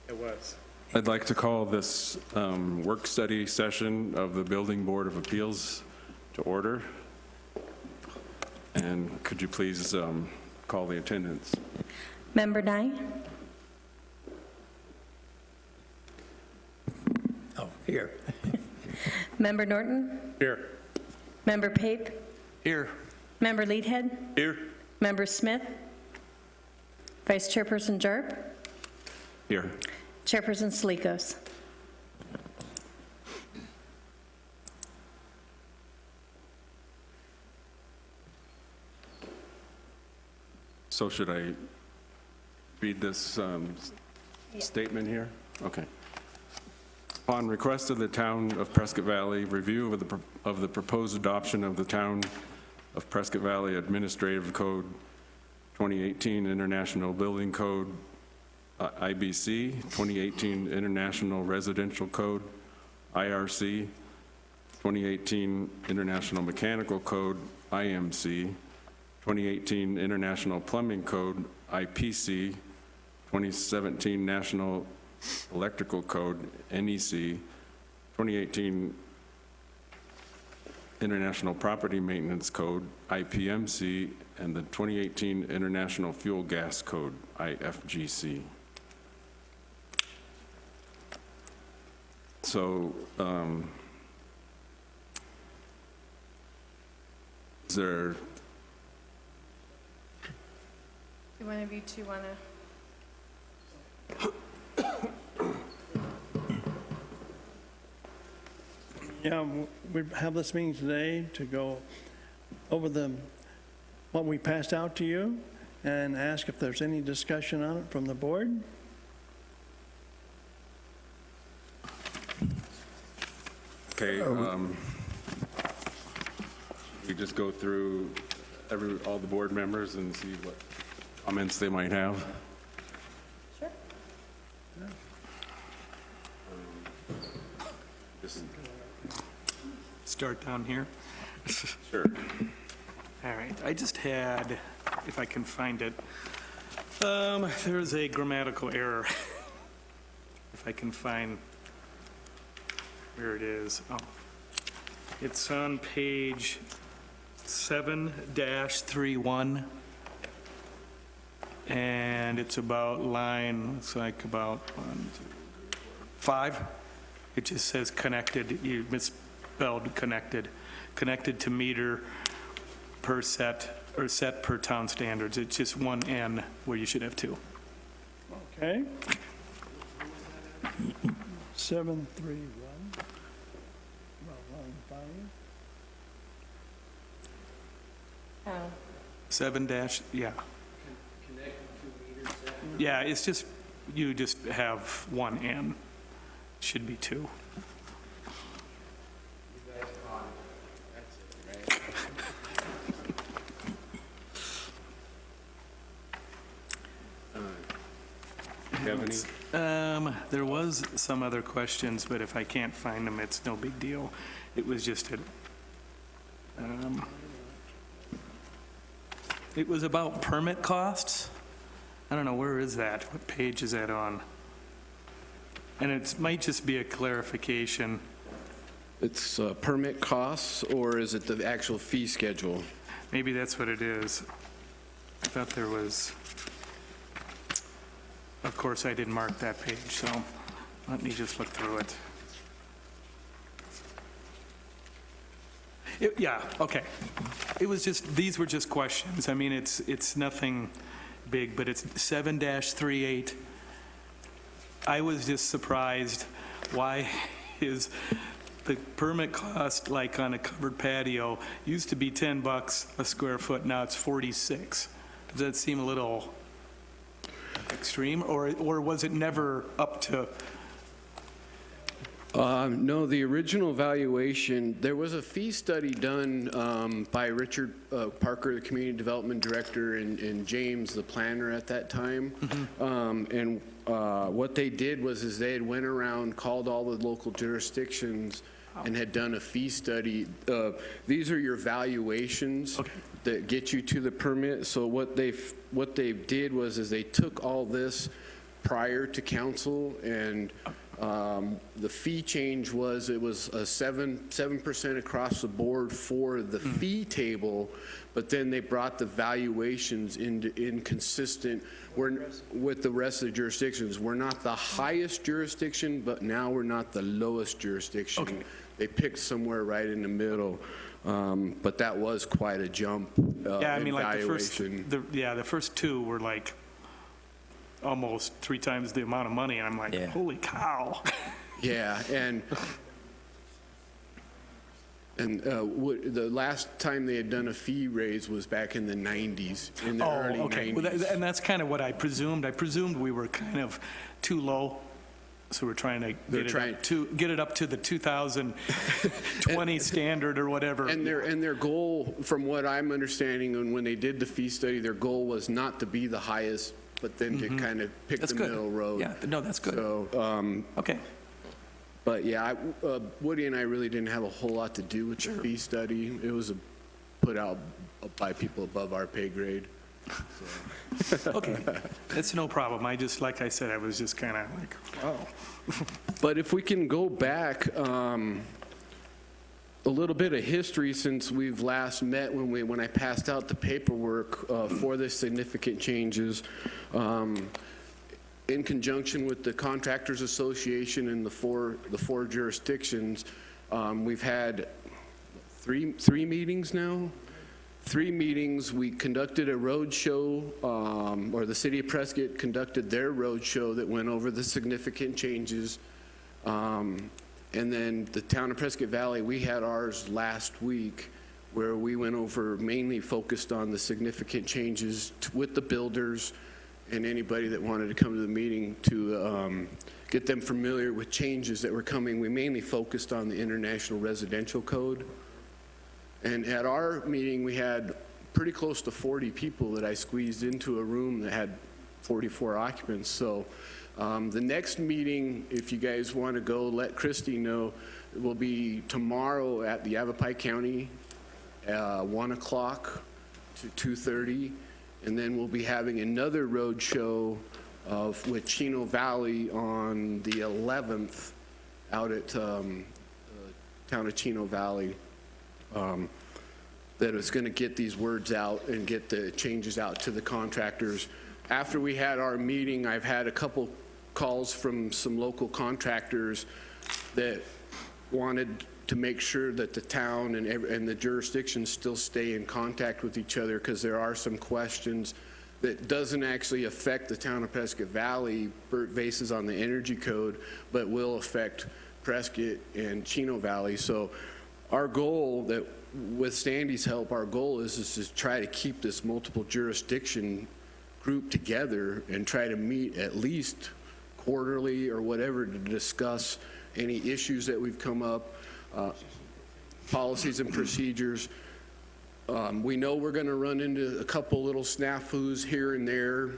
It was. I'd like to call this work study session of the Building Board of Appeals to order. And could you please call the attendance? Member Nye? Oh, here. Member Norton? Here. Member Pape? Here. Member Leadhead? Here. Member Smith? Vice Chairperson Jarb? Here. Chairperson Salikas? So should I read this statement here? Okay. Upon request of the Town of Prescott Valley, review of the proposed adoption of the Town of Prescott Valley Administrative Code 2018 International Building Code, IBC, 2018 International Residential Code, IRC, 2018 International Mechanical Code, IMC, 2018 International Plumbing Code, IPC, 2017 National Electrical Code, NEC, 2018 International Property Maintenance Code, IPMC, and the 2018 International Fuel Gas Code, IFGC. So, is there... Do one of you two want to? Yeah, we have this meeting today to go over what we passed out to you and ask if there's any discussion on it from the board. Okay, we just go through all the board members and see what comments they might have. Sure. Start down here. Sure. All right. I just had, if I can find it, there's a grammatical error. If I can find where it is. Oh, it's on page 7-31. And it's about line, it's like about 5. It just says connected, you misspelled connected. Connected to meter per set, or set per town standards. It's just one N where you should have 2. Okay. 731. About line 5. Oh. 7 dash, yeah. Yeah, it's just, you just have one N. Should be 2. Do you have any? There was some other questions, but if I can't find them, it's no big deal. It was just it was about permit costs. I don't know, where is that? What page is that on? And it might just be a clarification. It's permit costs, or is it the actual fee schedule? Maybe that's what it is. I thought there was, of course, I didn't mark that page, so let me just look through it. Yeah, okay. It was just, these were just questions. I mean, it's nothing big, but it's 7-38. I was just surprised, why is the permit cost, like on a covered patio, used to be $10 a square foot, now it's 46. Does that seem a little extreme, or was it never up to? No, the original valuation, there was a fee study done by Richard Parker, the Community Development Director, and James, the planner at that time. And what they did was they had went around, called all the local jurisdictions, and had done a fee study. These are your valuations that get you to the permit. So what they did was they took all this prior to council, and the fee change was, it was a 7% across the board for the fee table, but then they brought the valuations inconsistent with the rest of the jurisdictions. We're not the highest jurisdiction, but now we're not the lowest jurisdiction. Okay. They picked somewhere right in the middle, but that was quite a jump Yeah, I in mean, like valuation. the first two were like almost 3 times the amount of money, and I'm like, Yeah. holy cow. Yeah, and the last time they had done a fee raise was back in the 90s, in the early 90s. Well, and that's kind of what I presumed. I presumed we were kind of too low, so we're trying to get it up to the 2020 standard or whatever. And their goal, from what I'm understanding, and when they did the fee study, their goal was not to be the highest, but then to kind of pick That's the good. middle road. Yeah, no, that's good. So, Okay. but yeah, Woody and I really didn't have a whole lot to do with the fee study. It was put out by people above our pay grade. Okay, it's no problem. I just, like I said, I was just kind of like, wow. But if we can go back a little bit of history since we've last met, when I passed out the paperwork for the significant changes, in conjunction with the Contractors Association and the four jurisdictions, we've had three meetings now. 3 meetings. We conducted a road show, or the city of Prescott conducted their road show that went over the significant changes. And then the town of Prescott Valley, we had ours last week, where we went over, mainly focused on the significant changes with the builders and anybody that wanted to come to the meeting to get them familiar with changes that were coming. We mainly focused on the International Residential Code. And at our meeting, we had pretty close to 40 people that I squeezed into a room that had 44 occupants. So the next meeting, if you guys want to go, let Christy know, will be tomorrow at the Yavapai County, 1 o'clock to 2:30. And then we'll be having another road show with Chino Valley on the 11th out at town of Chino Valley. That is going to get these words out and get the changes out to the contractors. After we had our meeting, I've had a couple calls from some local contractors that wanted to make sure that the town and the jurisdictions still stay in contact with each other, because there are some questions that doesn't actually affect the town of Prescott Valley basis on the energy code, but will affect Prescott and Chino Valley. So our goal, that with Sandy's help, our goal is to try to keep this multiple jurisdiction group together and try to meet at least quarterly or whatever to discuss any issues that we've come up, policies and procedures. We know we're going to run into a couple little snafus here and there,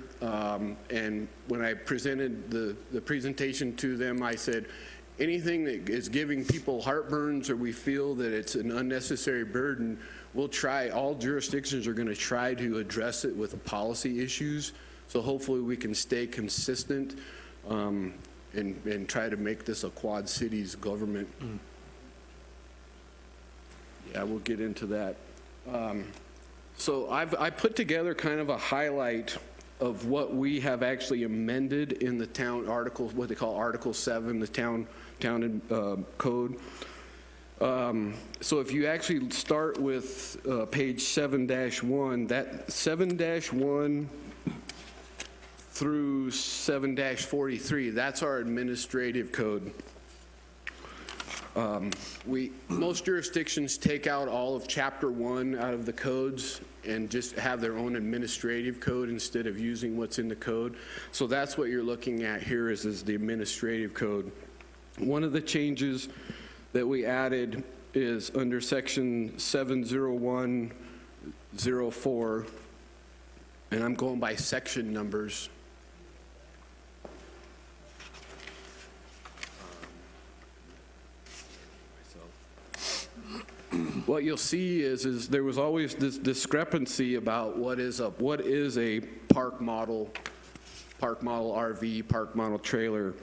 and when I presented the presentation to them, I said, anything that is giving people heartburns or we feel that it's an unnecessary burden, we'll try, all jurisdictions are going to try to address it with policy issues. So hopefully we can stay consistent and try to make this a Quad Cities government. Yeah, we'll get into that. So I put together kind of a highlight of what we have actually amended in the town article, what they call Article 7, the town code. So if you actually start with page 7-1, that 7-1 through 7-43, that's our administrative code. Most jurisdictions take out all of Chapter 1 out of the codes and just have their own administrative code instead of using what's in the code. So that's what you're looking at here is the administrative code. One of the changes that we added is under section 70104, and I'm going by section numbers. What you'll see is there was always this discrepancy about what is a park model park model RV, park model trailer.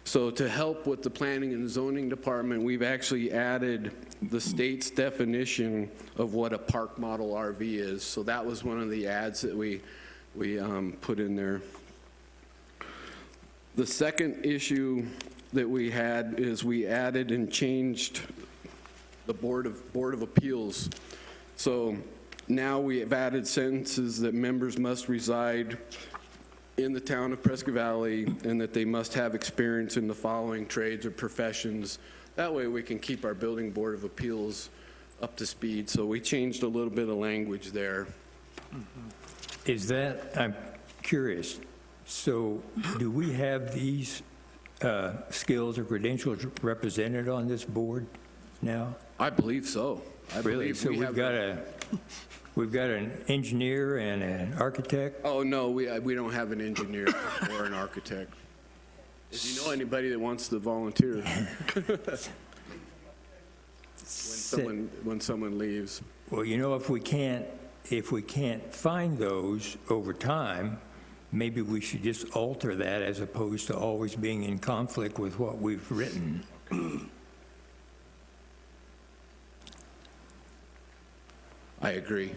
So to help with the planning and zoning department, we've actually added the state's definition of what a park model RV is. So that was one of the adds that we put in there. The second issue that we had is we added and changed the Board of Appeals. So now we have added sentences that members must reside in the town of Prescott Valley and that they must have experience in the following trades or professions. That way we can keep our building Board of Appeals up to speed. So we changed a little bit of language there. Is that, I'm curious, so do we have these skills or credentials represented on this board now? I believe so. I Really? believe So we have we've got an engineer and an architect? Oh, no, we don't have an engineer or an architect. If you know anybody that wants to volunteer, when someone leaves. Well, you know, if we can't find those over time, maybe we should just alter that as opposed to always being in conflict with what we've written. I agree.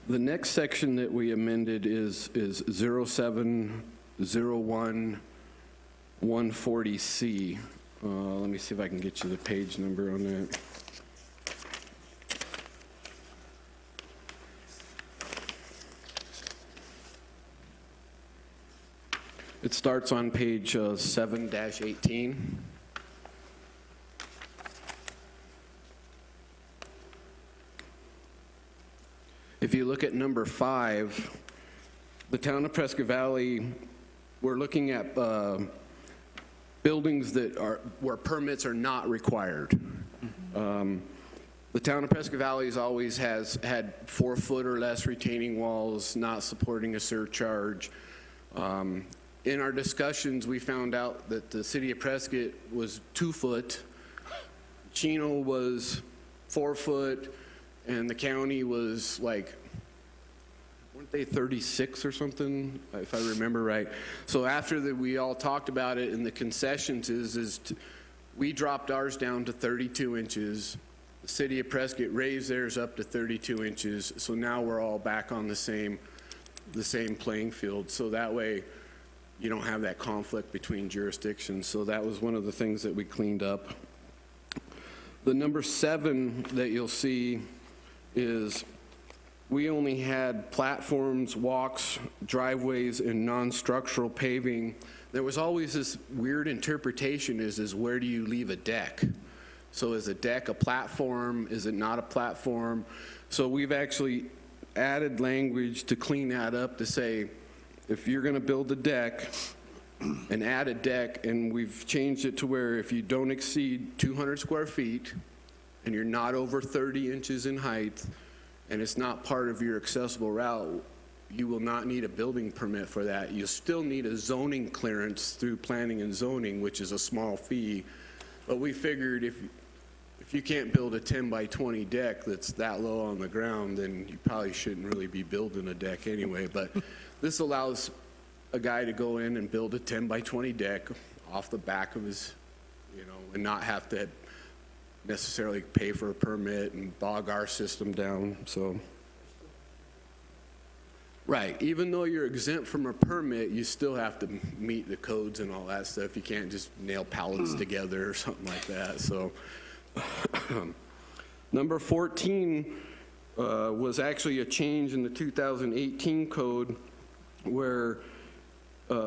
The next section that we amended is 0701140C. Let me see if I can get you the page number on that. It starts on page 7-18. If you look at number 5, the town of Prescott Valley, we're looking at buildings that are where permits are not required. The town of Prescott Valley has always had 4-foot or less retaining walls, not supporting a surcharge. In our discussions, we found out that the city of Prescott was 2-foot, Chino was 4-foot, and the county was like, weren't they 36 or something, if I remember right? So after that, we all talked about it, and the concessions we dropped ours down to 32 inches. The city of Prescott raised theirs up to 32 inches. So now we're all back on the same playing field. So that way, you don't have that conflict between jurisdictions. So that was one of the things that we cleaned up. The number 7 that you'll see is we only had platforms, walks, driveways, and non-structural paving. There was always this weird interpretation is where do you leave a deck? So is a deck a platform? Is it not a platform? So we've actually added language to clean that up to say, if you're going to build a deck and add a deck, and we've changed it to where if you don't exceed 200 square feet and you're not over 30 inches in height and it's not part of your accessible route, you will not need a building permit for that. You still need a zoning clearance through planning and zoning, which is a small fee. But we figured if you can't build a 10 by 20 deck that's that low on the ground, then you probably shouldn't really be building a deck anyway. But this allows a guy to go in and build a 10 by 20 deck off the back of his, and not have to necessarily pay for a permit and bog our system down. So, right, even though you're exempt from a permit, you still have to meet the codes and all that stuff. You can't just nail pallets together or something like that. So, number 14 was actually a change in the 2018 code where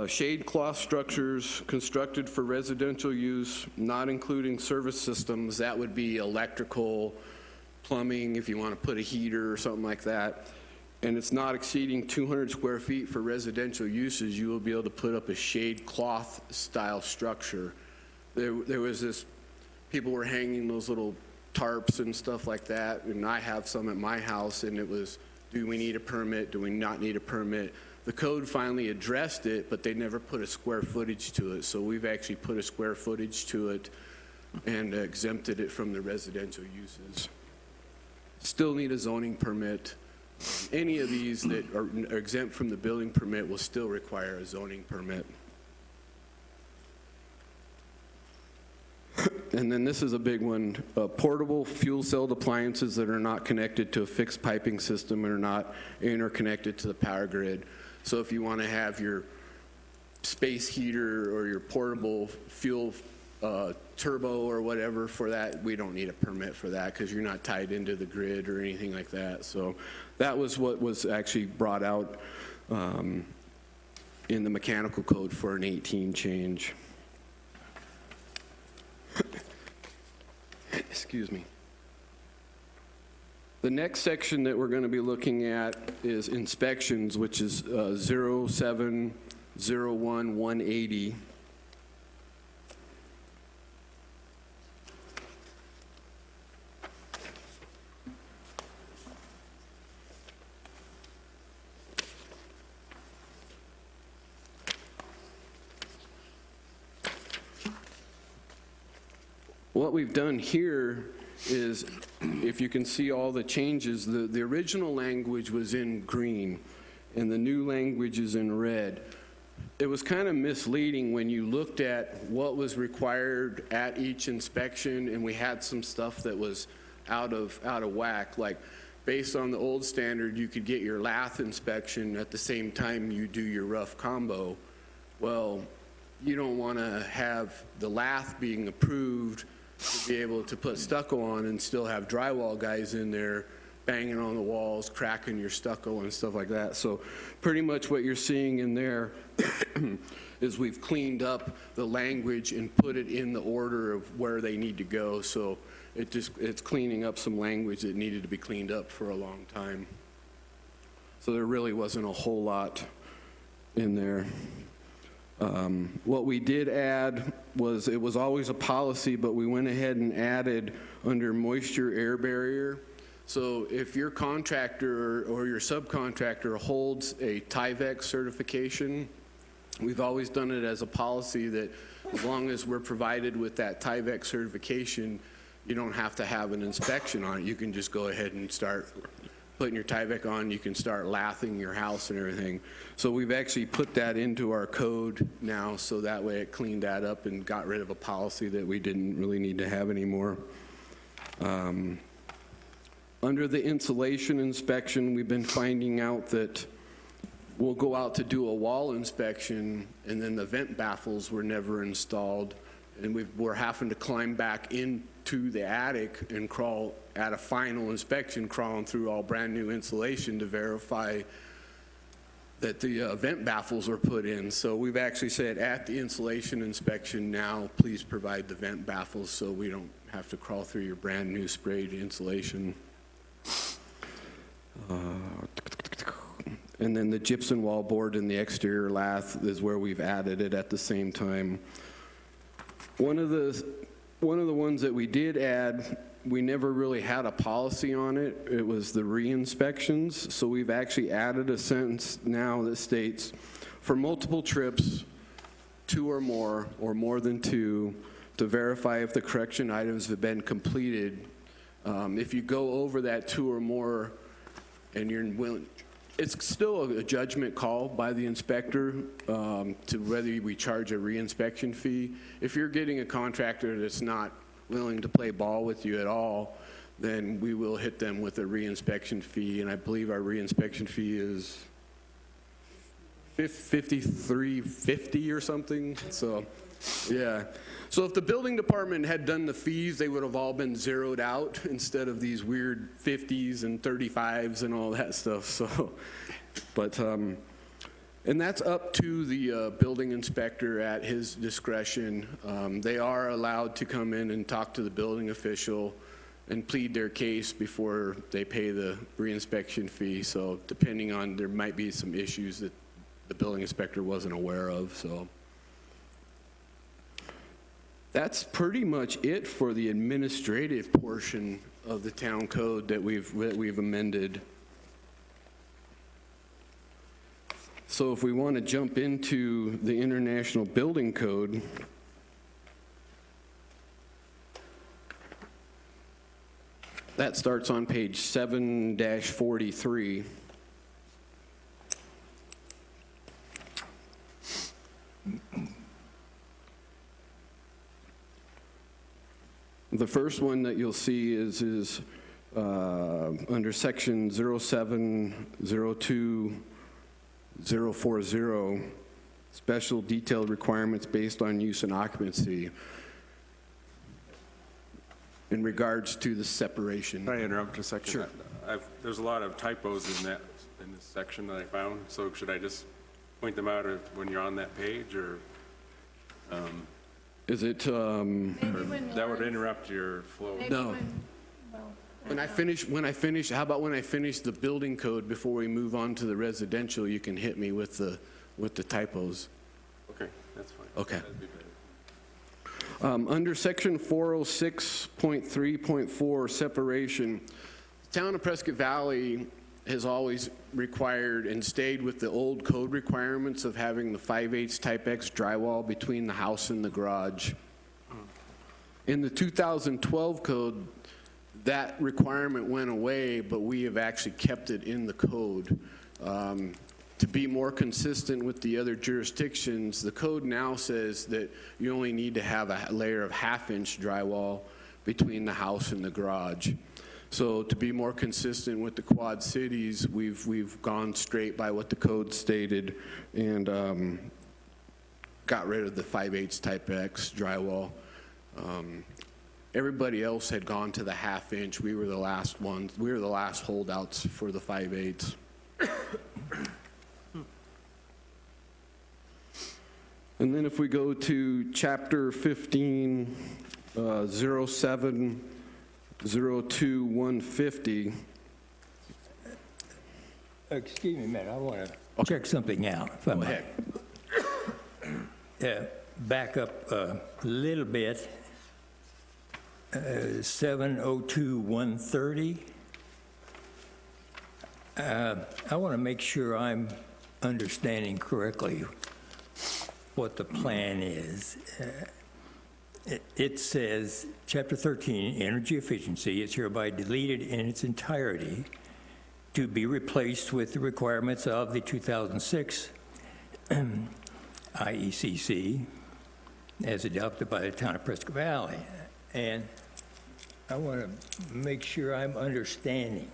shade cloth structures constructed for residential use, not including service systems, that would be electrical, plumbing, if you want to put a heater or something like that, and it's not exceeding 200 square feet for residential uses, you will be able to put up a shade cloth style structure. There was this, people were hanging those little tarps and stuff like that, and I have some at my house, and it was, do we need a permit? Do we not need a permit? The code finally addressed it, but they never put a square footage to it. So we've actually put a square footage to it and exempted it from the residential uses. Still need a zoning permit. Any of these that are exempt from the building permit will still require a zoning permit. And then this is a big one, portable fuel cell appliances that are not connected to a fixed piping system and are not interconnected to the power grid. So if you want to have your space heater or your portable fuel turbo or whatever for that, we don't need a permit for that because you're not tied into the grid or anything like that. So that was what was actually brought out in the mechanical code for an 18 change. Excuse me. The next section that we're going to be looking at is inspections, which is 0701180. What we've done here is, if you can see all the changes, the original language was in green and the new language is in red. It was kind of misleading when you looked at what was required at each inspection, and we had some stuff that was out of whack. Like, based on the old standard, you could get your lath inspection at the same time you do your rough combo. Well, you don't want to have the lath being approved to be able to put stucco on and still have drywall guys in there banging on the walls, cracking your stucco and stuff like that. So pretty much what you're seeing in there is we've cleaned up the language and put it in the order of where they need to go. So it's cleaning up some language that needed to be cleaned up for a long time. So there really wasn't a whole lot in there. What we did add was, it was always a policy, but we went ahead and added under moisture air barrier. So if your contractor or your subcontractor holds a Tyvek certification, we've always done it as a policy that as long as we're provided with that Tyvek certification, you don't have to have an inspection on it. You can just go ahead and start putting your Tyvek on. You can start lathing your house and everything. So we've actually put that into our code now, so that way it cleaned that up and got rid of a policy that we didn't really need to have anymore. Under the insulation inspection, we've been finding out that we'll go out to do a wall inspection, and then the vent baffles were never installed, and we're having to climb back into the attic and crawl at a final inspection, crawling through all brand new insulation to verify that the vent baffles were put in. So we've actually said at the insulation inspection now, please provide the vent baffles so we don't have to crawl through your brand new sprayed insulation. And then the gypsum wall board and the exterior lath is where we've added it at the same time. One of the ones that we did add, we never really had a policy on it. It was the re-inspections. So we've actually added a sentence now that states, for multiple trips, 2 or more than 2, to verify if the correction items have been completed. If you go over that 2 or more and you're willing, it's still a judgment call by the inspector to whether we charge a reinspection fee. If you're getting a contractor that's not willing to play ball with you at all, then we will hit them with a reinspection fee, and I believe our reinspection fee is $53.50 or something. So, yeah. So if the building department had done the fees, they would have all been zeroed out instead of these weird 50s and 35s and all that stuff. So, but, and that's up to the building inspector at his discretion. They are allowed to come in and talk to the building official and plead their case before they pay the reinspection fee. So depending on, there might be some issues that the building inspector wasn't aware of, so. That's pretty much it for the administrative portion of the town code that we've amended. So if we want to jump into the International Building Code, That starts on page 7-43. The first one that you'll see is under section 0702040, special detailed requirements based on use and occupancy in regards to the separation. Can I interrupt a second? Sure. There's a lot of typos in this section that I found, so should I just point them out when you're on that page, or Is it, Maybe when that would Lauren- interrupt your flow? maybe No. well, when I finish, how about when I finish the building code before we move on to the residential, you can hit me with the typos. Okay, that's fine. Okay. That'd be better. Under section 406.3.4, separation, the town of Prescott Valley has always required and stayed with the old code requirements of having the 5/8 type X drywall between the house and the garage. In the 2012 code, that requirement went away, but we have actually kept it in the code. To be more consistent with the other jurisdictions, the code now says that you only need to have a layer of 1/2-inch drywall between the house and the garage. So to be more consistent with the Quad Cities, we've gone straight by what the code stated and got rid of the 5/8 type X drywall. Everybody else had gone to the 1/2-inch. We were the last ones. We were the last holdouts for the 5/8. And then if we go to chapter 15, 0702-150. Excuse me a minute, I want to check something out, if I Go might. ahead. Back up a little bit. 702-130. I want to make sure I'm understanding correctly what the plan is. It says, Chapter 13, Energy Efficiency is hereby deleted in its entirety to be replaced with the requirements of the 2006 IECC as adopted by the town of Prescott Valley. And I want to make sure I'm understanding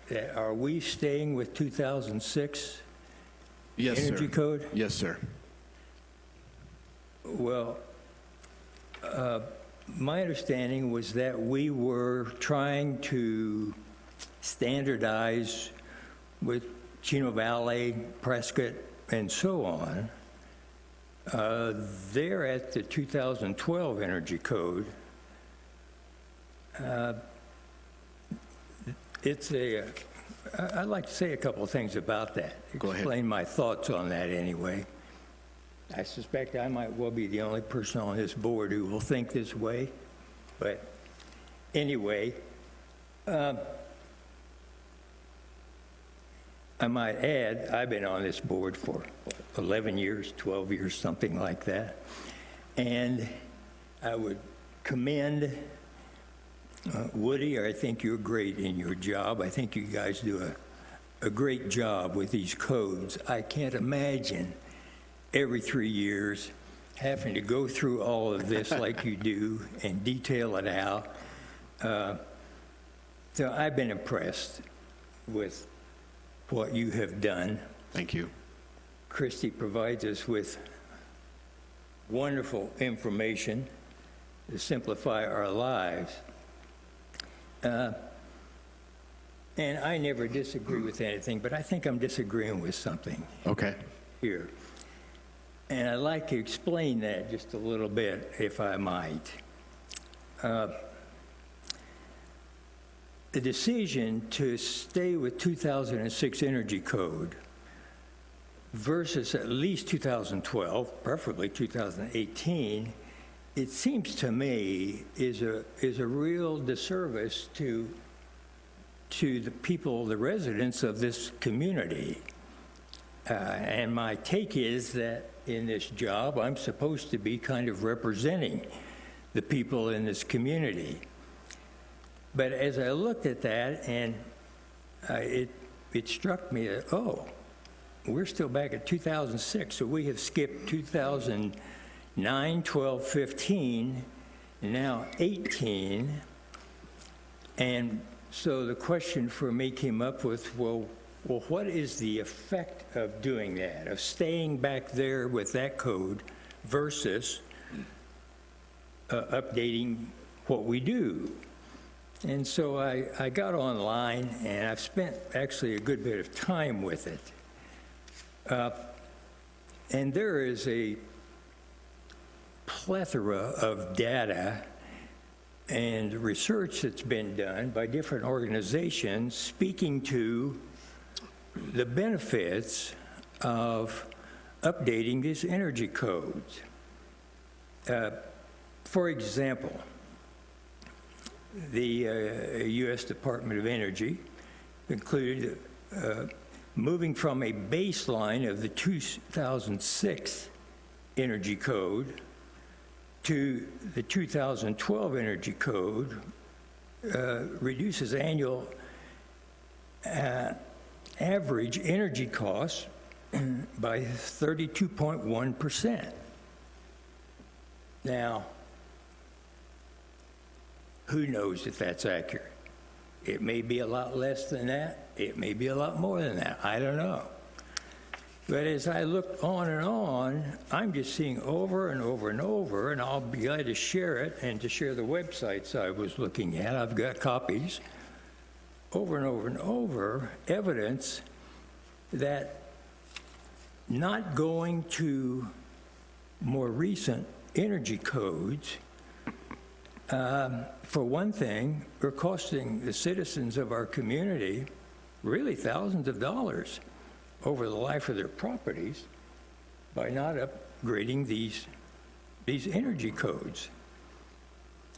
that, are we staying with 2006 Yes, sir. Energy Code? Yes, sir. Well, my understanding was that we were trying to standardize with Chino Valley, Prescott, and so on. They're at the 2012 Energy Code. I'd like to say a couple of things about that. Go ahead. Explain my thoughts on that anyway. I suspect I might well be the only person on this board who will think this way. But anyway, I might add, I've been on this board for 11 years, 12 years, something like that. And I would commend Woody. I think you're great in your job. I think you guys do a great job with these codes. I can't imagine every 3 years having to go through all of this like you do and detail it out. So I've been impressed with what you have done. Thank you. Christie provides us with wonderful information to simplify our lives. And I never disagree with anything, but I think I'm disagreeing with something Okay. here. And I'd like to explain that just a little bit, if I might. The decision to stay with 2006 Energy Code versus at least 2012, preferably 2018, it seems to me is a real disservice to the people, the residents of this community. And my take is that in this job, I'm supposed to be kind of representing the people in this community. But as I looked at that, and it struck me that, oh, we're still back at 2006, so we have skipped 2009, 12, 15, now 18. And so the question for me came up with, well, what is the effect of doing that, of staying back there with that code versus updating what we do? And so I got online, and I've spent actually a good bit of time with it. And there is a plethora of data and research that's been done by different organizations speaking to the benefits of updating these energy codes. For example, the U.S. Department of Energy included moving from a baseline of the 2006 Energy Code to the 2012 Energy Code reduces annual average energy costs by 32.1%. Now, who knows if that's accurate? It may be a lot less than that. It may be a lot more than that. I don't know. But as I look on and on, I'm just seeing over and over and over, and I'll be glad to share it and to share the websites I was looking at. I've got copies. Over and over and over, evidence that not going to more recent energy codes, for one thing, are costing the citizens of our community really thousands of dollars over the life of their properties by not upgrading these energy codes.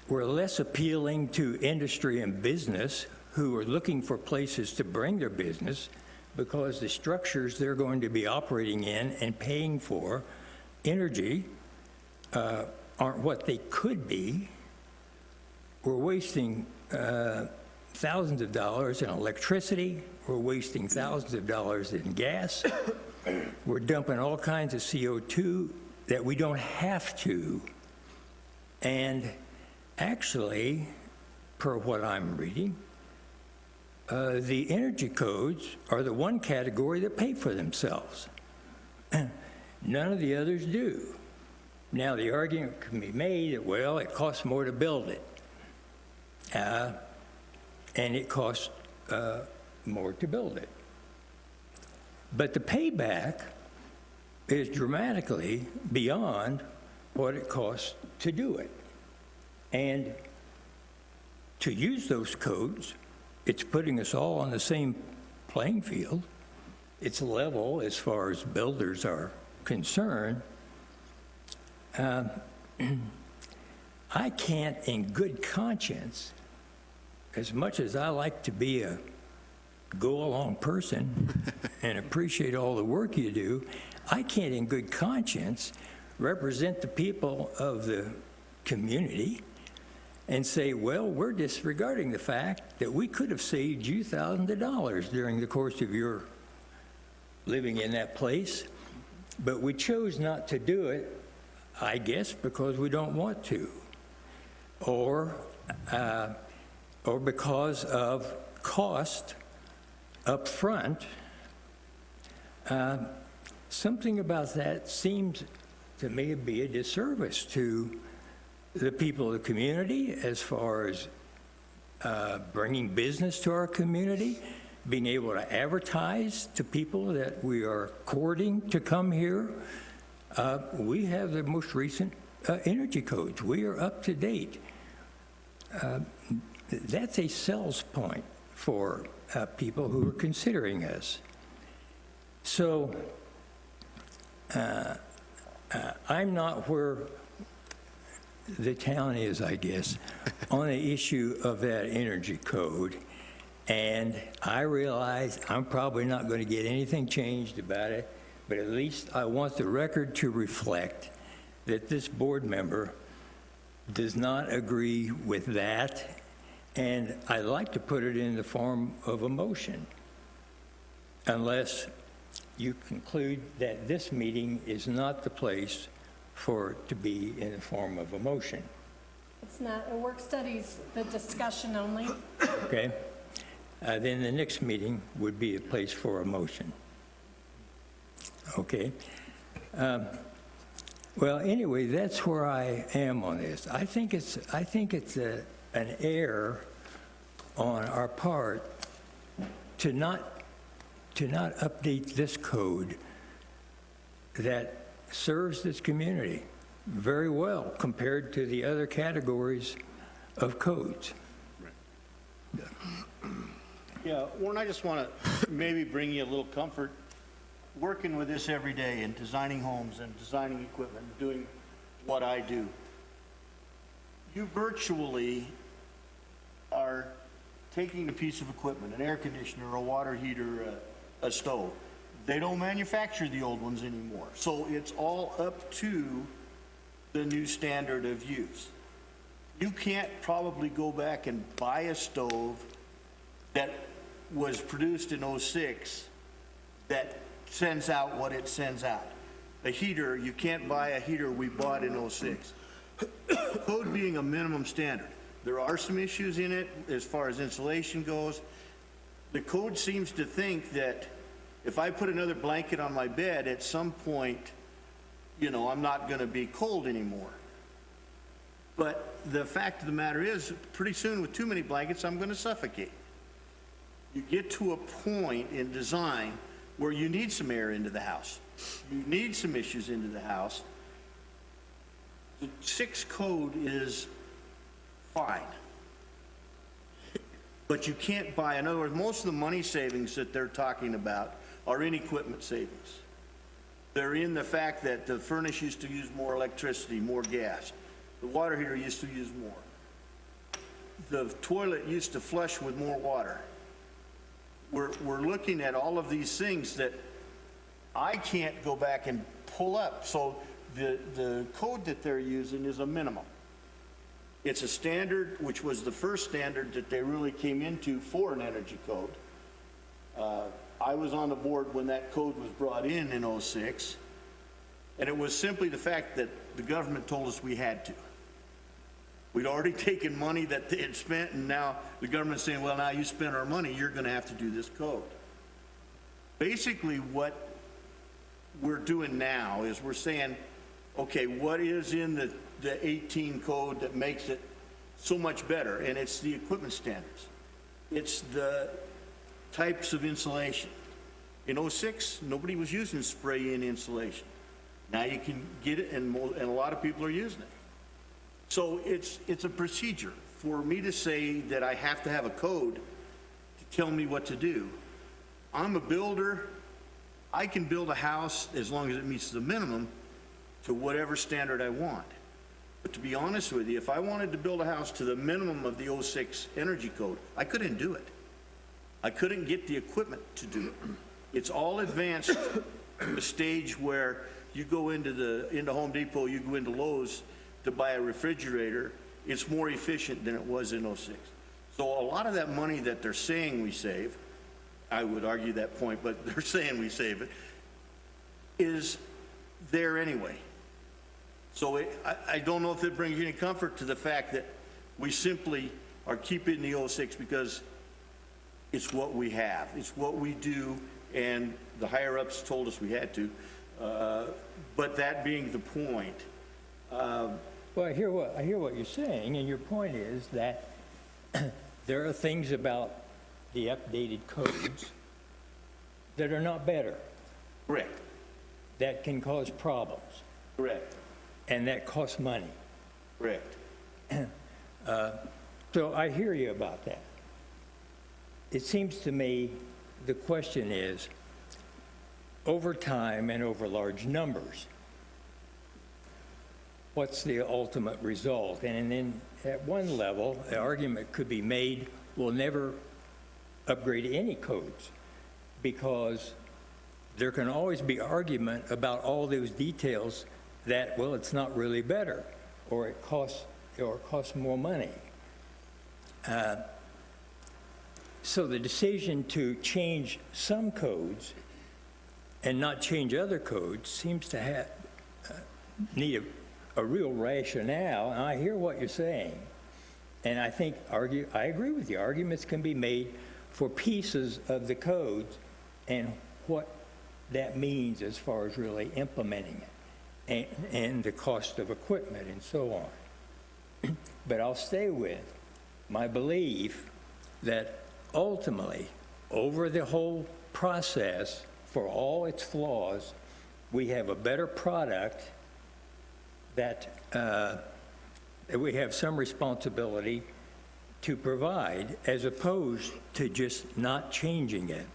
We're less appealing to industry and business who are looking for places to bring their business because the structures they're going to be operating in and paying for energy aren't what they could be. We're wasting thousands of dollars in electricity. We're wasting thousands of dollars in gas. We're dumping all kinds of CO2 that we don't have to. And actually, per what I'm reading, the energy codes are the one category that pay for themselves. None of the others do. Now, the argument can be made that, well, it costs more to build it. And it costs more to build it. But the payback is dramatically beyond what it costs to do it. And to use those codes, it's putting us all on the same playing field. It's level as far as builders are concerned. I can't, in good conscience, as much as I like to be a go-along person and appreciate all the work you do, I can't, in good conscience, represent the people of the community and say, well, we're disregarding the fact that we could have saved you thousands of dollars during the course of your living in that place, but we chose not to do it, I guess, because we don't want to, or because of cost up front. Something about that seems to me to be a disservice to the people of the community as far as bringing business to our community, being able to advertise to people that we are courting to come here. We have the most recent energy codes. We are up to date. That's a sales point for people who are considering us. So I'm not where the town is, I guess, on the issue of that energy code. And I realize I'm probably not going to get anything changed about it, but at least I want the record to reflect that this board member does not agree with that And I'd like to put it in the form of a motion, unless you conclude that this meeting is not the place for it to be in the form of a motion, It's not, a work study's the discussion only. okay? Then the next meeting would be a place for a motion. Okay? Well, anyway, that's where I am on this. I think it's an error on our part to not update this code that serves this community very well compared to the other categories of codes. Yeah, Warren, I just want to maybe bring you a little comfort, working with this every day and designing homes and designing equipment, doing what I do. You virtually are taking a piece of equipment, an air conditioner, a water heater, a stove. They don't manufacture the old ones anymore. So it's all up to the new standard of use. You can't probably go back and buy a stove that was produced in '06 that sends out what it sends out. A heater, you can't buy a heater we bought in '06. Code being a minimum standard. There are some issues in it as far as insulation goes. The code seems to think that if I put another blanket on my bed, at some point, you know, I'm not going to be cold anymore. But the fact of the matter is, pretty soon with too many blankets, I'm going to suffocate. You get to a point in design where you need some air into the house. You need some issues into the house. The 6 code is fine. But you can't buy, in other words, most of the money savings that they're talking about are in equipment savings. They're in the fact that the furnace used to use more electricity, more gas. The water heater used to use more. The toilet used to flush with more water. We're looking at all of these things that I can't go back and pull up. So the code that they're using is a minimum. It's a standard, which was the first standard that they really came into for an energy code. I was on the board when that code was brought in '06, and it was simply the fact that the government told us we had to. We'd already taken money that they had spent, and now the government's saying, well, now you spent our money, you're going to have to do this code. Basically, what we're doing now is we're saying, okay, what is in the 18 code that makes it so much better? And it's the equipment standards. It's the types of insulation. In '06, nobody was using spray-in insulation. Now you can get it, and a lot of people are using it. So it's a procedure. For me to say that I have to have a code to tell me what to do, I'm a builder. I can build a house as long as it meets the minimum to whatever standard I want. But to be honest with you, if I wanted to build a house to the minimum of the '06 energy code, I couldn't do it. I couldn't get the equipment to do it. It's all advanced to the stage where you go into Home Depot, you go into Lowe's to buy a refrigerator. It's more efficient than it was in '06. So a lot of that money that they're saying we save, I would argue that point, but they're saying we save it, is there anyway. So I don't know if it brings you any comfort to the fact that we simply are keeping the '06 because it's what we have. It's what we do, and the higher-ups told us we had to. But that being the point, Well, I hear what you're saying, and your point is that there are things about the updated codes that are not better, correct, that can cause problems, correct, and that cost money. correct. So I hear you about that. It seems to me the question is, over time and over large numbers, what's the ultimate result? And then at one level, the argument could be made, we'll never upgrade any codes because there can always be argument about all those details that, well, it's not really better or it costs more money. So the decision to change some codes and not change other codes seems to have, need a real rationale, and I hear what you're saying. And I think, I agree with you, arguments can be made for pieces of the codes and what that means as far as really implementing it, and the cost of equipment and so on. But I'll stay with my belief that ultimately, over the whole process, for all its flaws, we have a better product that we have some responsibility to provide, as opposed to just not changing it.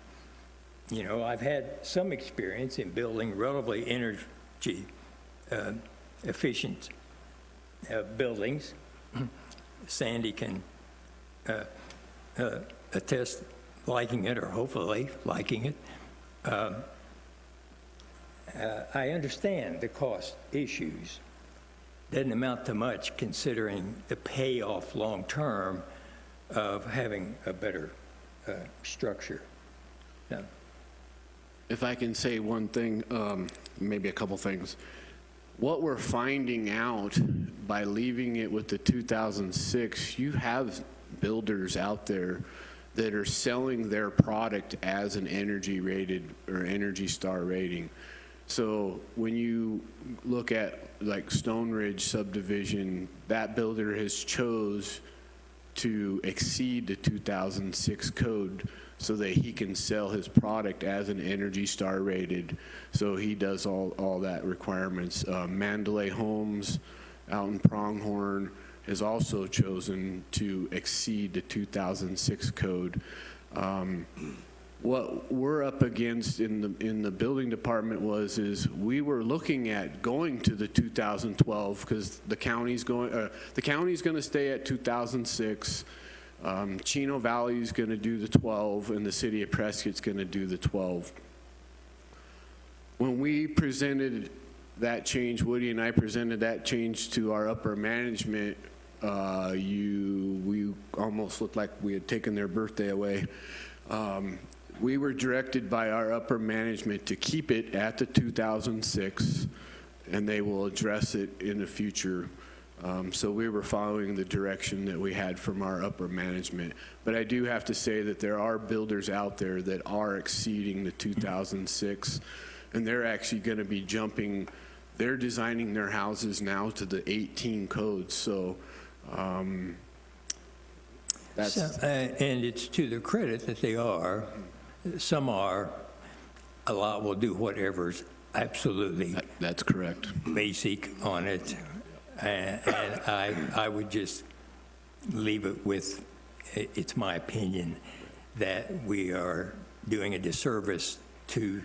You know, I've had some experience in building relatively energy efficient buildings. Sandy can attest liking it, or hopefully liking it. I understand the cost issues. Doesn't amount to much considering the payoff long-term of having a better structure. No. If I can say one thing, maybe a couple things. What we're finding out by leaving it with the 2006, you have builders out there that are selling their product as an energy rated or Energy Star rating. So when you look at like Stone Ridge subdivision, that builder has chose to exceed the 2006 code so that he can sell his product as an Energy Star rated. So he does all that requirements. Mandalay Homes out in Pronghorn has also chosen to exceed the 2006 code. What we're up against in the building department is we were looking at going to the 2012 because the county's going to stay at 2006. Chino Valley is going to do the 12, and the city of Prescott's going to do the 12. When we presented that change, Woody and I presented that change to our upper management, we almost looked like we had taken their birthday away. We were directed by our upper management to keep it at the 2006, and they will address it in the future. So we were following the direction that we had from our upper management. But I do have to say that there are builders out there that are exceeding the 2006, and they're actually going to be jumping. They're designing their houses now to the 18 codes. So that's... and it's to their credit that they are. Some are. A lot will do whatever's absolutely That's correct. basic on it. And I would just leave it with, it's my opinion, that we are doing a disservice to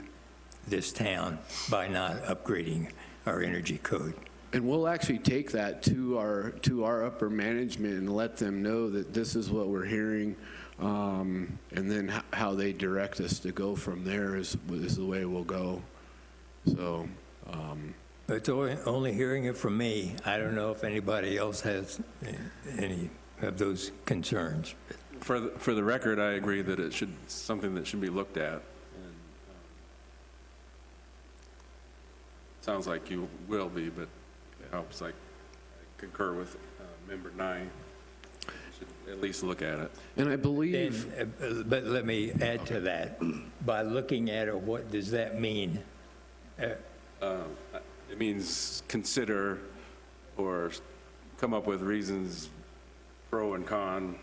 this town by not upgrading our energy code. And we'll actually take that to our upper management and let them know that this is what we're hearing, and then how they direct us to go from there is the way we'll go. So. It's only hearing it from me. I don't know if anybody else has any of those concerns. For the record, I agree that it should, something that should be looked at. And, sounds like you will be, but it helps. I concur with member 9. Should at least look at it. And I believe... But let me add to that. By looking at it, what does that mean? It means consider or come up with reasons, pro and con,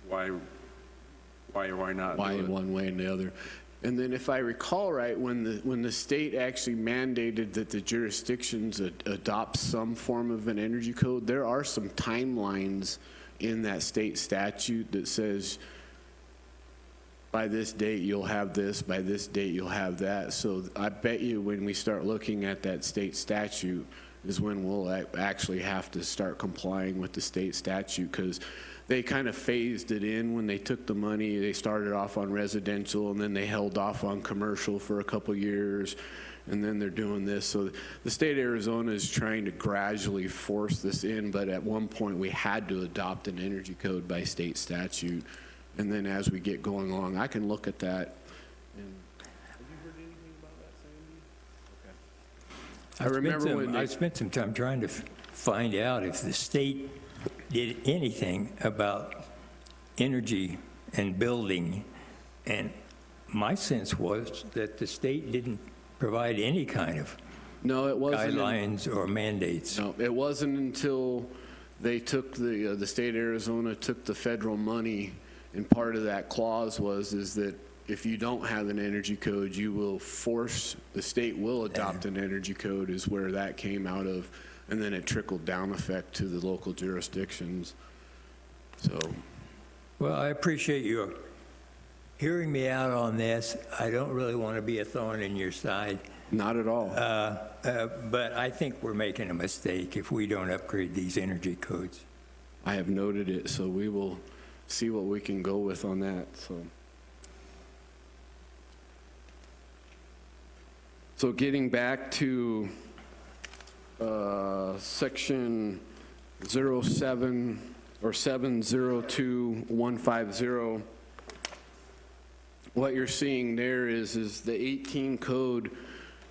why or why not Why do it. one way and the other. And then if I recall right, when the state actually mandated that the jurisdictions adopt some form of an energy code, there are some timelines in that state statute that says by this date you'll have this, by this date you'll have that. So I bet you when we start looking at that state statute is when we'll actually have to start complying with the state statute, because they kind of phased it in when they took the money. They started off on residential, and then they held off on commercial for a couple years, and then they're doing this. So the state of Arizona is trying to gradually force this in, but at one point we had to adopt an energy code by state statute. And then as we get going along, I can look at that. I remember when I spent some time trying to find out if the state did anything about energy and building, and my sense was that the state didn't provide any kind of No, it wasn't. guidelines or mandates. No, it wasn't until they took the state of Arizona took the federal money, and part of that clause is that if you don't have an energy code, you will force, the state will adopt an energy code, is where that came out of, and then it trickled down effect to the local jurisdictions. So, Well, I appreciate you hearing me out on this. I don't really want to be a thorn in your side, not at all. but I think we're making a mistake if we don't upgrade these energy codes. I have noted it, so we will see what we can go with on that. So getting back to section 07 or 702150, what you're seeing there is the 18 code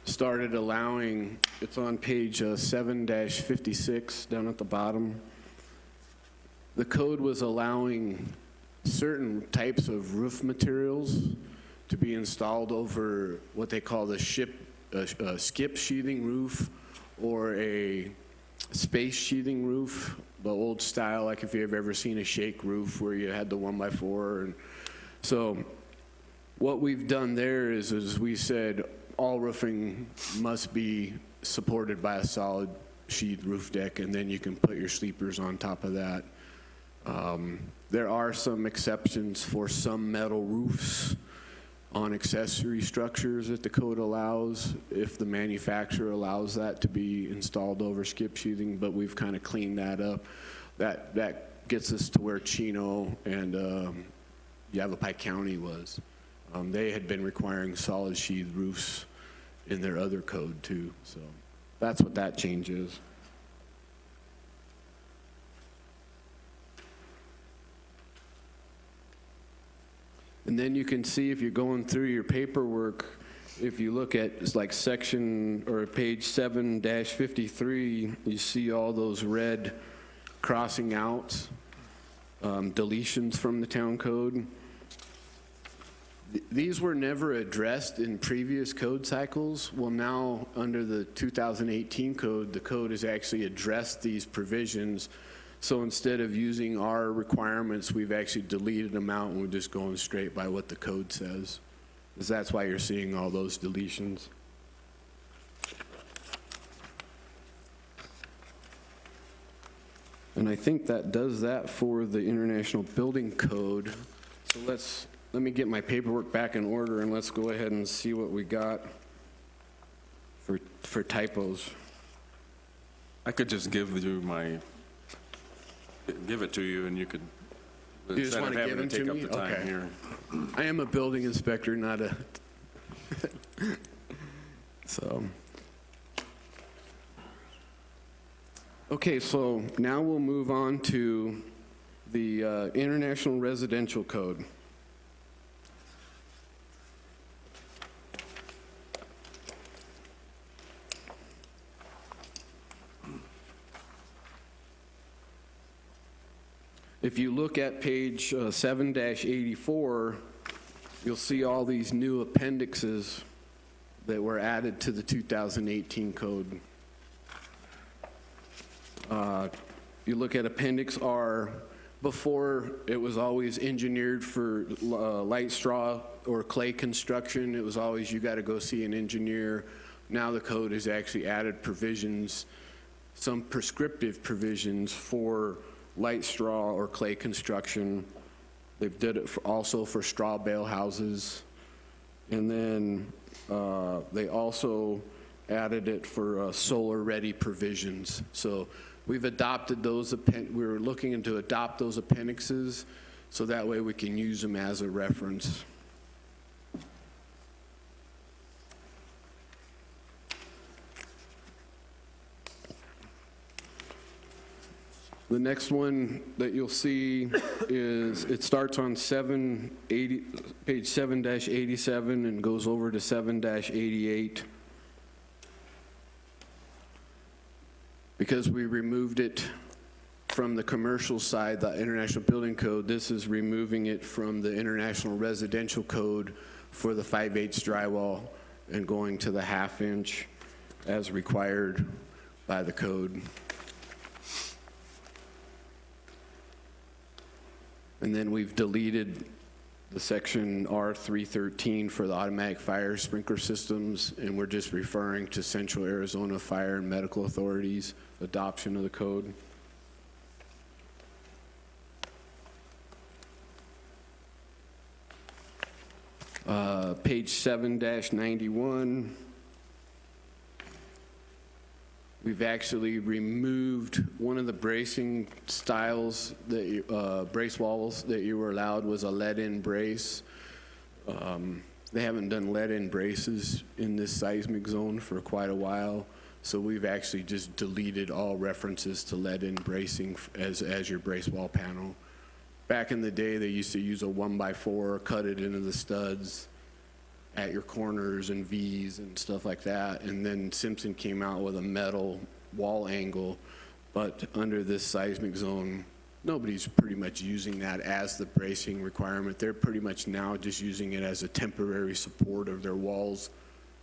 started allowing, it's on page 7-56 down at the bottom. The code was allowing certain types of roof materials to be installed over what they call the skip sheathing roof, or a space sheathing roof, the old style, like if you've ever seen a shake roof where you had the 1x4. And so what we've done there is we said all roofing must be supported by a solid sheathed roof deck, and then you can put your sleepers on top of that. There are some exceptions for some metal roofs on accessory structures that the code allows, if the manufacturer allows that to be installed over skip sheathing, but we've kind of cleaned that up. That gets us to where Chino and Yavapai County was. They had been requiring solid sheathed roofs in their other code too, so that's what that change is. And then you can see, if you're going through your paperwork, if you look at it's like section or page 7-53, you see all those red crossing outs, deletions from the town code. These were never addressed in previous code cycles. Well, now under the 2018 code, the code has actually addressed these provisions. So instead of using our requirements, we've actually deleted them out, and we're just going straight by what the code says. Because that's why you're seeing all those deletions. And I think that does that for the International Building Code. So let me get my paperwork back in order, and let's go ahead and see what we got for typos. I could just give it to you, and you could, You just instead of want to give having them to take to up me? the time Okay. here. I am a building inspector, not a... So... Okay, so now we'll move on to the International Residential Code. If you look at page 7-84, you'll see all these new appendixes that were added to the 2018 code. You look at Appendix R. Before, it was always engineered for light straw or clay construction. It was always, you got to go see an engineer. Now the code has actually added provisions, some prescriptive provisions for light straw or clay construction. They've did it also for straw bale houses. And then they also added it for solar-ready provisions. So we've adopted those, we're looking to adopt those appendixes, so that way we can use them as a reference. The next one that you'll see is, it starts on page 7-87 and goes over to 7-88. Because we removed it from the commercial side, the International Building Code, this is removing it from the International Residential Code for the 5/8 drywall and going to the 1/2 inch as required by the code. And then we've deleted the section R313 for the automatic fire sprinkler systems, and we're just referring to Central Arizona Fire and Medical Authority's adoption of the code. Page 7-91. We've actually removed one of the bracing styles that brace walls that you were allowed was a lead-in brace. They haven't done lead-in braces in this seismic zone for quite a while, so we've actually just deleted all references to lead-in bracing as your brace wall panel. Back in the day, they used to use a 1x4, cut it into the studs at your corners and V's and stuff like that. And then Simpson came out with a metal wall angle, but under this seismic zone, nobody's pretty much using that as the bracing requirement. They're pretty much now just using it as a temporary support of their walls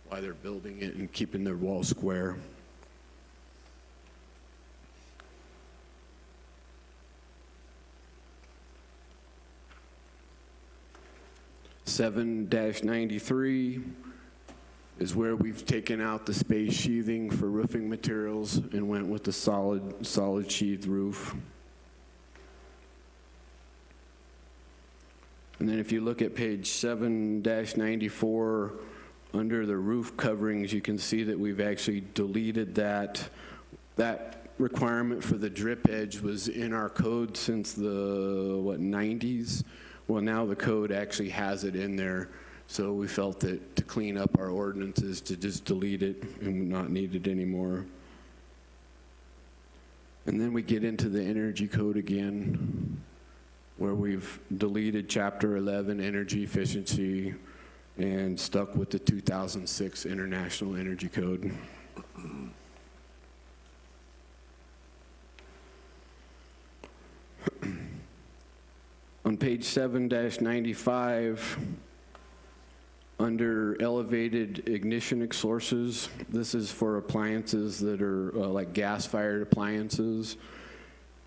while they're building it and keeping their walls square. (7-93) is where we've taken out the space sheathing for roofing materials and went with the solid sheathed roof. And then if you look at page 7-94, under the roof coverings, you can see that we've actually deleted that. That requirement for the drip edge was in our code since the, 90s? Well, now the code actually has it in there, so we felt that to clean up our ordinances to just delete it and not need it anymore. And then we get into the energy code again, where we've deleted Chapter 11, energy efficiency, and stuck with the 2006 International Energy Code. On page 7-95, under elevated ignition sources, this is for appliances that are like gas-fired appliances.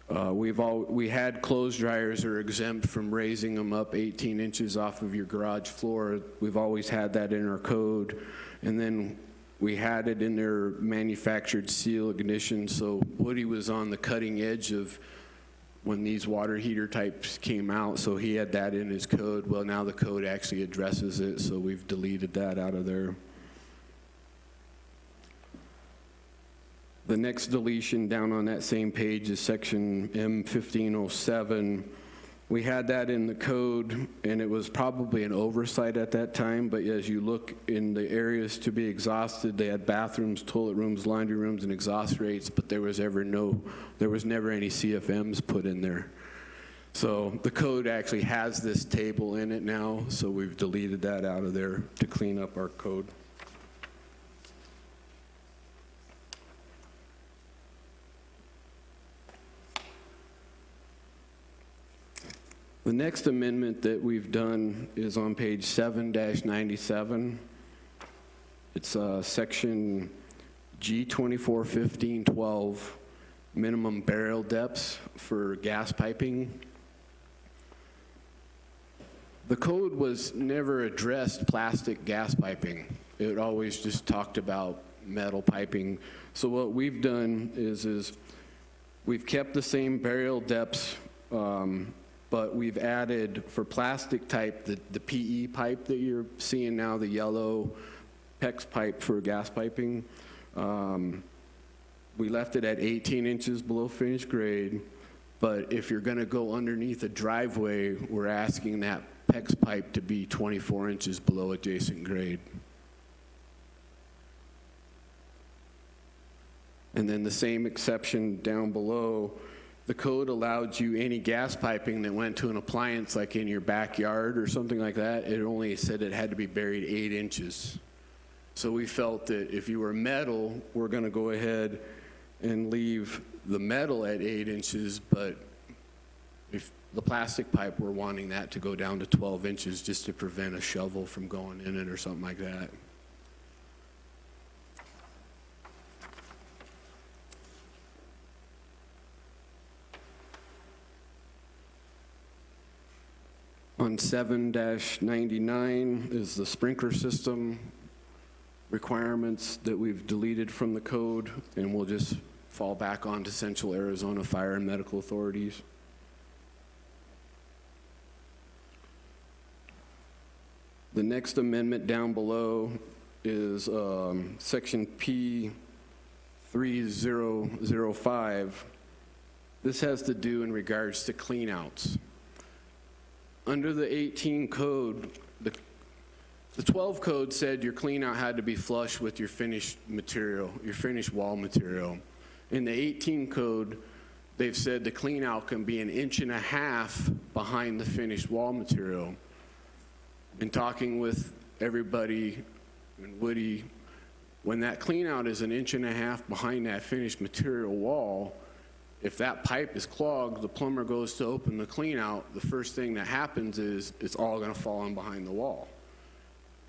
We had clothes dryers are exempt from raising them up 18 inches off of your garage floor. We've always had that in our code. And then we had it in their manufactured seal ignition, so Woody was on the cutting edge of when these water heater types came out, so he had that in his code. Well, now the code actually addresses it, so we've deleted that out of there. The next deletion down on that same page is section M1507. We had that in the code, and it was probably an oversight at that time, but as you look in the areas to be exhausted, they had bathrooms, toilet rooms, laundry rooms, and exhaust rates, but there was never any CFMs put in there. So the code actually has this table in it now, so we've deleted that out of there to clean up our code. The next amendment that we've done is on page 7-97. It's section G241512, minimum burial depths for gas piping. The code was never addressed plastic gas piping. It always just talked about metal piping. So what we've done is we've kept the same burial depths, but we've added for plastic type, the PE pipe that you're seeing now, the yellow PEX pipe for gas piping. we left it at 18 inches below finished grade, but if you're gonna go underneath a driveway, we're asking that PEX pipe to be 24 inches below adjacent grade. And then the same exception down below, the code allowed you any gas piping that went to an appliance like in your backyard or something like that, it only said it had to be buried 8 inches. So we felt that if you were metal, we're gonna go ahead and leave the metal at 8 inches, but if the plastic pipe, we're wanting that to go down to 12 inches just to prevent a shovel from going in it or something like that. On 7-99 is the sprinkler system requirements that we've deleted from the code, and we'll just fall back onto Central Arizona Fire and Medical Authorities. The next amendment down below is section P3005. This has to do in regards to cleanouts. Under the 18 code, the 12 code said your cleanout had to be flush with your finished material, your finished wall material. In the 18 code, they've said the cleanout can be 1.5 inches behind the finished wall material. In talking with everybody and Woody, when that cleanout is 1.5 inches behind that finished material wall, if that pipe is clogged, the plumber goes to open the cleanout, the first thing that happens is it's all gonna fall in behind the wall.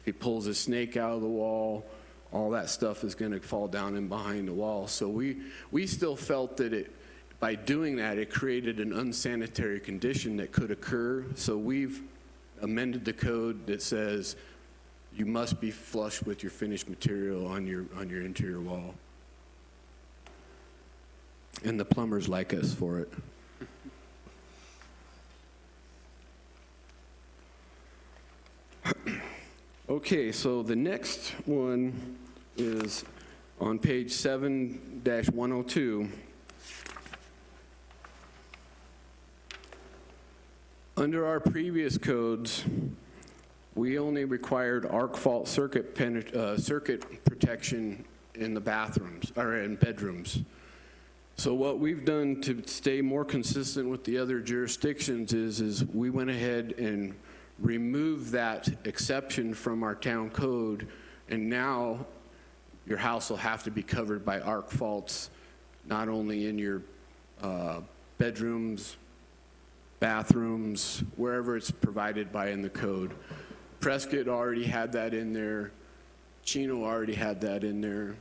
If he pulls a snake out of the wall, all that stuff is gonna fall down in behind the wall. So we still felt that by doing that, it created an unsanitary condition that could occur. So we've amended the code that says you must be flush with your finished material on your interior wall. And the plumbers like us for it. Okay, so the next one is on page 7-102. Under our previous codes, we only required arc fault circuit protection in the bathrooms, or in bedrooms. So what we've done to stay more consistent with the other jurisdictions is we went ahead and removed that exception from our town code, and now your house will have to be covered by arc faults, not only in your bedrooms, bathrooms, wherever it's provided by in the code. Prescott already had that in there. Chino already had that in there.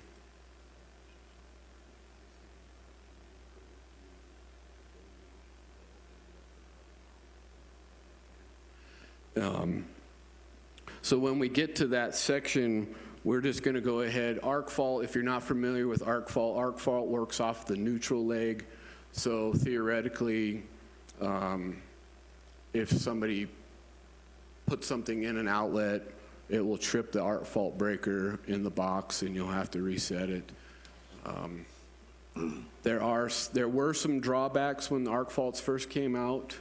So when we get to that section, we're just going to go ahead. Arc fault, if you're not familiar with arc fault works off the neutral leg. So theoretically, if somebody puts something in an outlet, it will trip the arc fault breaker in the box and you'll have to reset it. There were some drawbacks when the arc faults first came out.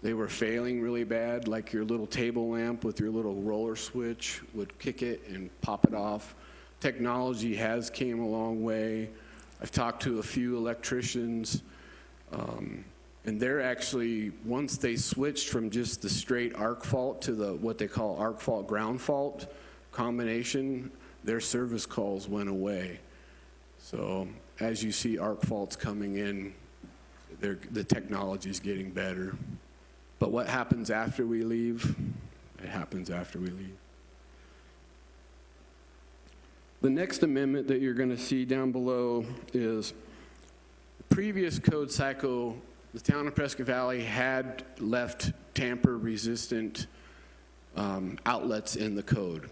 They were failing really bad, like your little table lamp with your little roller switch would kick it and pop it off. Technology has came a long way. I've talked to a few electricians, and they're actually, once they switched from just the straight arc fault to the what they call arc fault ground fault combination, their service calls went away. So as you see arc faults coming in, the technology's getting better. But what happens after we leave? It happens after we leave. The next amendment that you're going to see down below is the previous code cycle, the town of Prescott Valley had left tamper-resistant outlets in the code.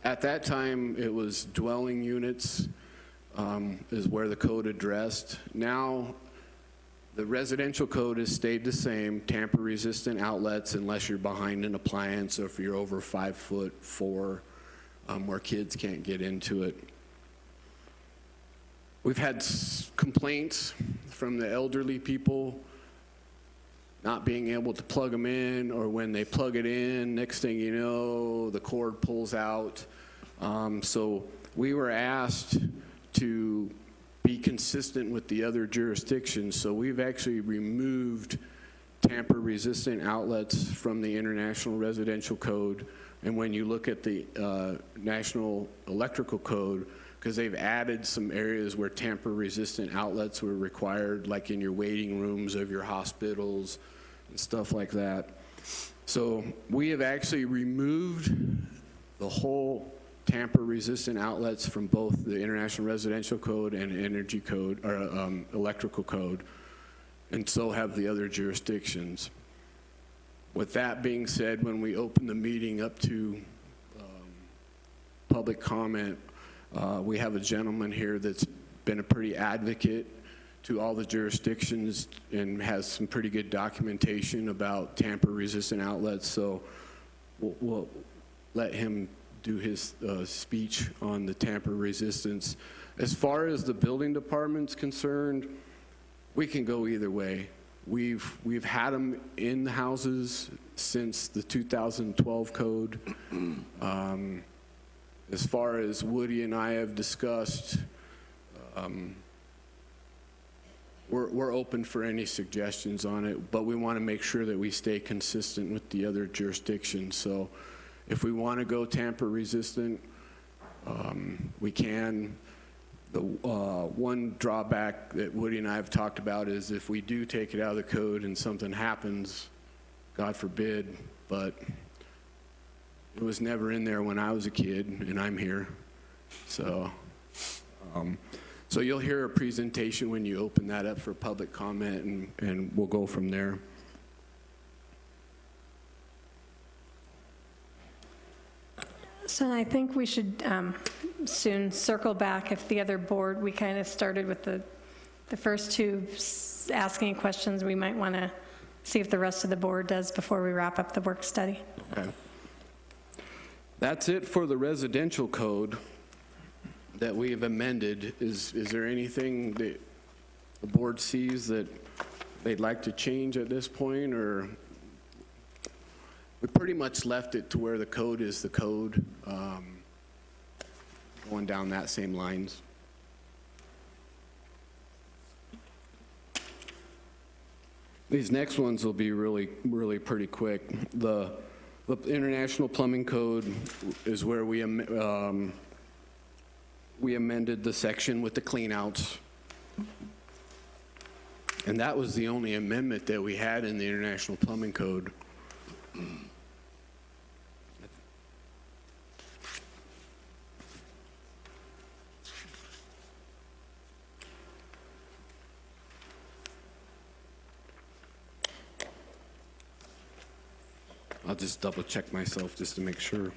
At that time, it was dwelling units is where the code addressed. Now, the residential code has stayed the same, tamper-resistant outlets unless you're behind an appliance or if you're over 5'4", where kids can't get into it. We've had complaints from the elderly people not being able to plug them in, or when they plug it in, next thing you know, the cord pulls out. So we were asked to be consistent with the other jurisdictions, so we've actually removed tamper-resistant outlets from the International Residential Code. And when you look at the National Electrical Code, because they've added some areas where tamper-resistant outlets were required, like in your waiting rooms of your hospitals and stuff like that. So we have actually removed the whole tamper-resistant outlets from both the International Residential Code and Energy Code, or Electrical Code, and so have the other jurisdictions. With that being said, when we open the meeting up to public comment, we have a gentleman here that's been a pretty advocate to all the jurisdictions and has some pretty good documentation about tamper-resistant outlets, so we'll let him do his speech on the tamper resistance. As far as the building department's concerned, we can go either way. We've had them in the houses since the 2012 code. As far as Woody and I have discussed, we're open for any suggestions on it, but we want to make sure that we stay consistent with the other jurisdictions. So if we want to go tamper resistant, we can. The one drawback that Woody and I have talked about is if we do take it out of the code and something happens, God forbid, but it was never in there when I was a kid, and I'm here. So, so you'll hear a presentation when you open that up for public comment, and we'll go from there. So I think we should soon circle back. If the other board, we kind of started with the first two asking questions, we might want to see if the rest of the board does before we wrap up the work study. Okay. That's it for the residential code that we have amended. Is there anything that the board sees that they'd like to change at this point, or we pretty much left it to where the code is the code, going down that same lines? These next ones will be really pretty quick. The International Plumbing Code is where we amended the section with the cleanouts. And that was the only amendment that we had in the International Plumbing Code. I'll just double check myself just to make sure.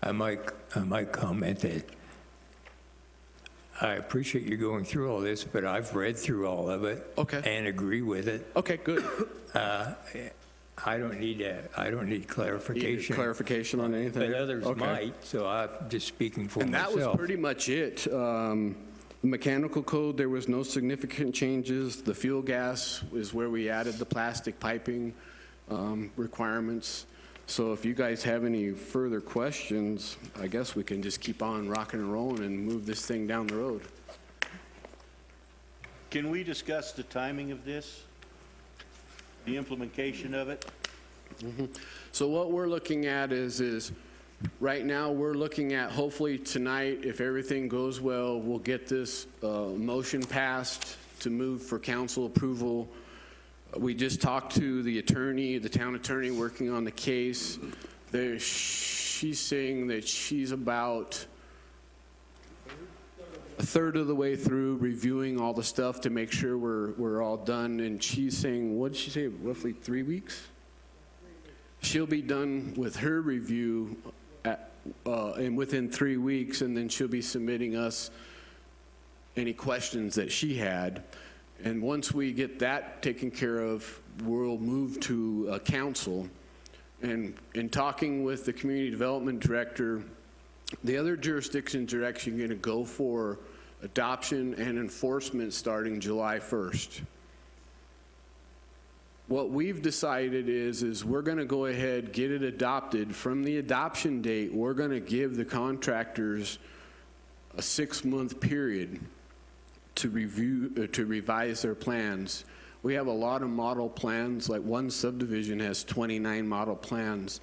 I might comment that I appreciate you going through all this, but I've read through all of it. Okay. And agree with it. Okay, good. I don't need clarification. Clarification on anything? But others Okay. might, so I'm just speaking for And that myself. was pretty much it. The mechanical code, there was no significant changes. The fuel gas is where we added the plastic piping requirements. So if you guys have any further questions, I guess we can just keep on rocking and rolling and move this thing down the road. Can we discuss the timing of this? The implementation of it? So what we're looking at is right now we're looking at, hopefully tonight, if everything goes well, we'll get this motion passed to move for council approval. We just talked to the attorney, the town attorney working on the case. She's saying that she's about a third of the way through reviewing all the stuff to make sure we're all done. And she's saying, what did she say, roughly 3 weeks? She'll be done with her review and within 3 weeks, and then she'll be submitting us any questions that she had. And once we get that taken care of, we'll move to council. And in talking with the community development director, the other jurisdictions are actually going to go for adoption and enforcement starting July 1st. What we've decided is we're going to go ahead, get it adopted. From the adoption date, we're going to give the contractors a 6-month period to review, to revise their plans. We have a lot of model plans, like one subdivision has 29 model plans.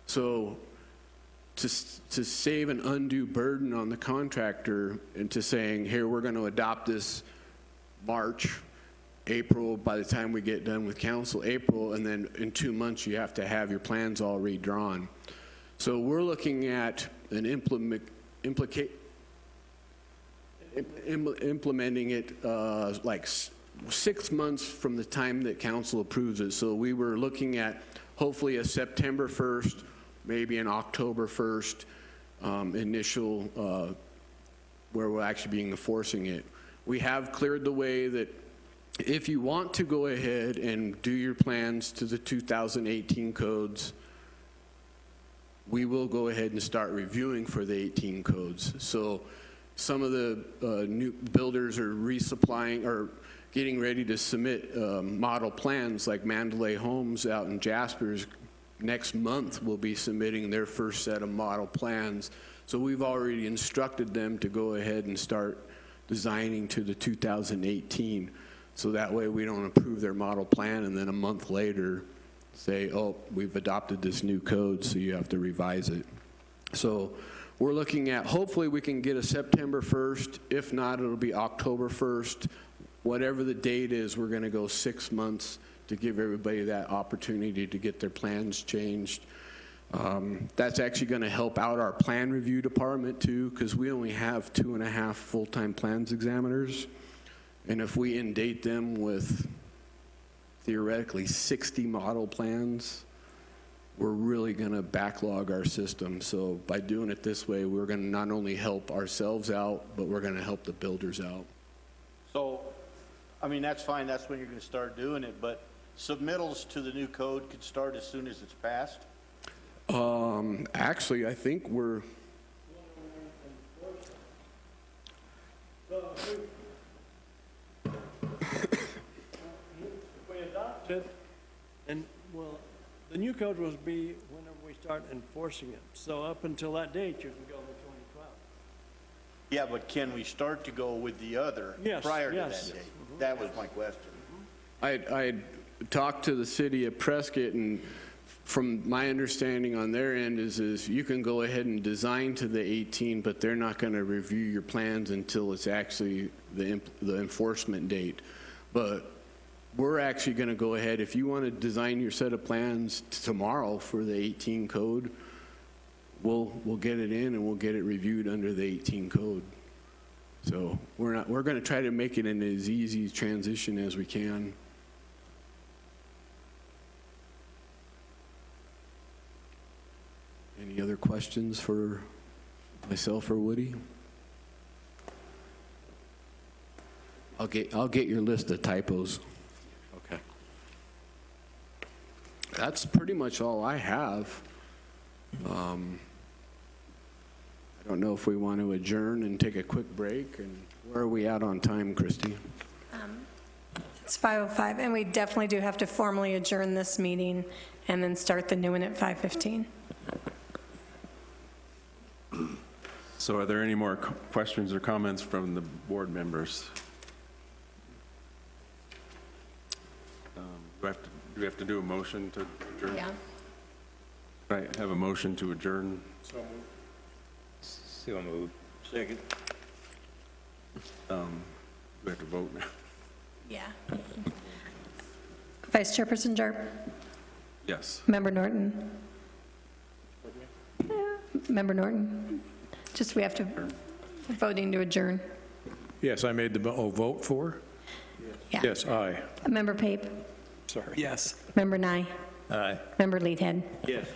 So to save an undue burden on the contractor into saying, here, we're going to adopt this March, April, by the time we get done with council, April, and then in 2 months you have to have your plans all redrawn. So we're looking at an implementing it like 6 months from the time that council approves it. So we were looking at hopefully a September 1st, maybe an October 1st initial where we're actually being enforcing it. We have cleared the way that if you want to go ahead and do your plans to the 2018 codes, we will go ahead and start reviewing for the 18 codes. So some of the new builders are resupplying or getting ready to submit model plans, like Mandalay Homes out in Jaspers. Next month will be submitting their first set of model plans. So we've already instructed them to go ahead and start designing to the 2018. So that way we don't approve their model plan and then a month later say, oh, we've adopted this new code, so you have to revise it. So we're looking at, hopefully we can get a September 1st. If not, it'll be October 1st. Whatever the date is, we're going to go 6 months to give everybody that opportunity to get their plans changed. That's actually going to help out our plan review department too, because we only have 2.5 full-time plans examiners. And if we indate them with theoretically 60 model plans, we're really going to backlog our system. So by doing it this way, we're going to not only help ourselves out, but we're going to help the builders out. So, I mean, that's fine, that's when you're going to start doing it, but submittals to the new code could start as soon as it's passed? Actually, I think we're... If we adopt it, and, well, the new code will be whenever we start enforcing it. So up until that date, you can go with 2012. Yeah, but can we start to go with the other Yes, prior to that yes. date? That was my question. I talked to the city of Prescott, and from my understanding on their end is you can go ahead and design to the 18, but they're not going to review your plans until it's actually the enforcement date. But we're actually going to go ahead, if you want to design your set of plans tomorrow for the 18 code, we'll get it in and we'll get it reviewed under the 18 code. So we're going to try to make it an as easy transition as we can. Any other questions for myself or Woody? I'll get your list of typos. Okay. That's pretty much all I have. I don't know if we want to adjourn and take a quick break, and where are we at on time, Christy? It's 5:05, and we definitely do have to formally adjourn this meeting and then start the new one at 5:15. So are there any more questions or comments from the board members? Do we have to do a motion to adjourn? Yeah. Right, have a motion to adjourn? So moved. Second. We have to vote now? Yeah. Vice Chairperson Jarp, Yes. Member Norton. Member Norton, just we have to, voting to adjourn. Yes, I made the vote for? Yeah. Yes, aye. Member Pape, Sorry. Yes. Member Nye, Aye. Member Leadhead. Yes.